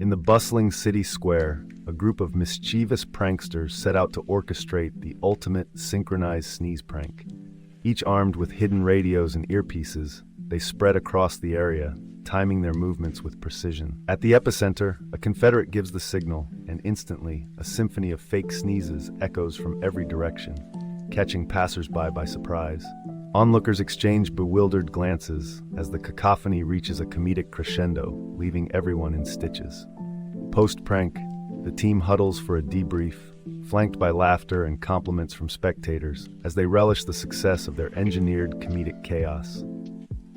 In the bustling city square, a group of mischievous pranksters set out to orchestrate the ultimate synchronized sneeze prank. Each armed with hidden radios and earpieces, they spread across the area, timing their movements with precision. At the epicenter, a Confederate gives the signal, and instantly, a symphony of fake sneezes echoes from every direction, catching passers-by by surprise. Onlookers exchange bewildered glances as the cacophony reaches a comedic crescendo, leaving everyone in stitches. Post-prank, the team huddles for a debrief, flanked by laughter and compliments from spectators as they relish the success of their engineered comedic chaos.